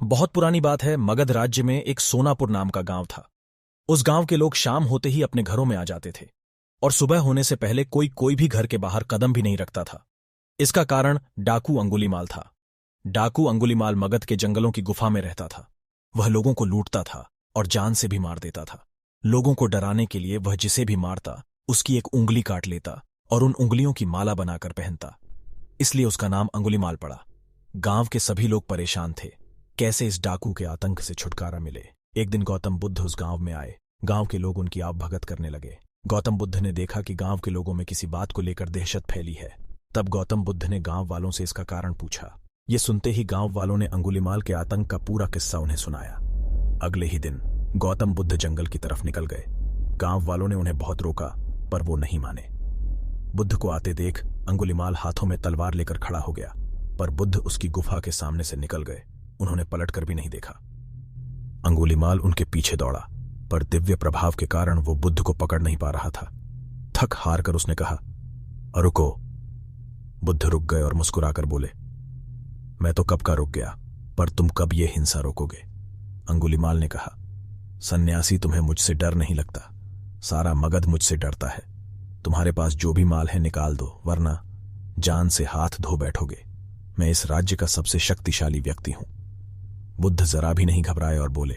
बहुत पुरानी बात है। मगध राज्य में एक सोनापुर नाम का गांव था। उस गांव के लोग शाम होते ही अपने घरों में आ जाते थे और सुबह होने से पहले कोई भी घर के बाहर कदम भी नहीं रखता था। इसका कारण डाकू अंगुलीमाल था। डाकू अंगुलीमाल मगध के जंगलों की गुफा में रहता था। वह लोगों को लूटता था और जान से भी मार देता था। लोगों को डराने के लिए वह जिसे भी मारता उसकी एक उंगली काट लेता और उन उंगलियों की माला बनाकर पहनता। इसलिए उसका नाम अंगुलीमाल पड़ा। गांव के सभी लोग परेशान थे, कैसे इस डाकू के आतंक से छुटकारा मिले। एक दिन गौतम बुद्ध उस गांव में आए। गांव के लोग उनकी आवभगत करने लगे। गौतम बुद्ध ने देखा कि गांव के लोगों में किसी बात को लेकर दहशत फैली है। तब गौतम बुद्ध ने गांव वालों से इसका कारण पूछा। ये सुनते ही गांव वालों ने अंगुलीमाल के आतंक का पूरा किस्सा उन्हें सुनाया। अगले ही दिन गौतम बुद्ध जंगल की तरफ निकल गए। गांव वालों ने उन्हें बहुत रोका, पर वो नहीं माने। बुद्ध को आते देख अंगुलीमाल हाथों में तलवार लेकर खड़ा हो गया, पर बुद्ध उसकी गुफा के सामने से निकल गए। उन्होंने पलटकर भी नहीं देखा। अंगुलीमाल उनके पीछे दौड़ा, पर दिव्य प्रभाव के कारण वो बुद्ध को पकड़ नहीं पा रहा था। थक हार कर उसने कहा, रुको। बुद्ध रुक गए और मुस्कुराकर बोले, मैं तो कब का रुक गया, पर तुम कब ये हिंसा रोकोगे? अंगुलीमाल ने कहा, सन्यासी, तुम्हें मुझसे डर नहीं लगता। सारा मगध मुझसे डरता है। तुम्हारे पास जो भी माल है निकाल दो, वरना जान से हाथ धो बैठोगे। मैं इस राज्य का सबसे शक्तिशाली व्यक्ति हूं। बुद्ध जरा भी नहीं घबराए और बोले,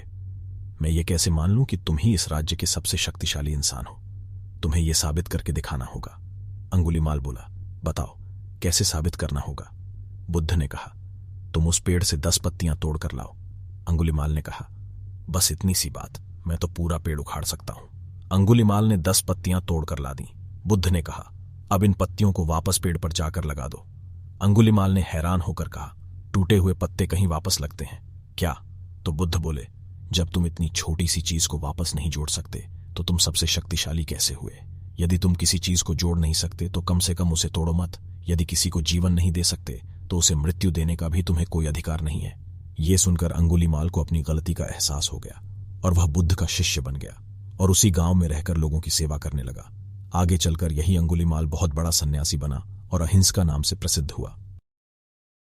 मैं ये कैसे मान लूं कि तुम ही इस राज्य के सबसे शक्तिशाली इंसान हो? तुम्हें यह साबित करके दिखाना होगा। अंगुलीमाल बोला, बताओ कैसे साबित करना होगा? बुद्ध ने कहा, तुम उस पेड़ से 10 पत्तियां तोड़कर लाओ। अंगुलीमाल ने कहा, बस इतनी सी बात, मैं तो पूरा पेड़ उखाड़ सकता हूं। अंगुलीमाल ने 10 पत्तियां तोड़कर ला दी। बुद्ध ने कहा, अब इन पत्तियों को वापस पेड़ पर जाकर लगा दो। अंगुलीमाल ने हैरान होकर कहा, टूटे हुए पत्ते कहीं वापस लगते हैं क्या? तो बुद्ध बोले, जब तुम इतनी छोटी सी चीज को वापस नहीं जोड़ सकते तो तुम सबसे शक्तिशाली कैसे हुए? यदि तुम किसी चीज को जोड़ नहीं सकते तो कम से कम उसे तोड़ो मत। यदि किसी को जीवन नहीं दे सकते तो उसे मृत्यु देने का भी तुम्हें कोई अधिकार नहीं है। ये सुनकर अंगुलीमाल को अपनी गलती का एहसास हो गया और वह बुद्ध का शिष्य बन गया और उसी गांव में रहकर लोगों की सेवा करने लगा। आगे चलकर यही अंगुलीमाल बहुत बड़ा सन्यासी बना और अहिंसा नाम से प्रसिद्ध हुआ।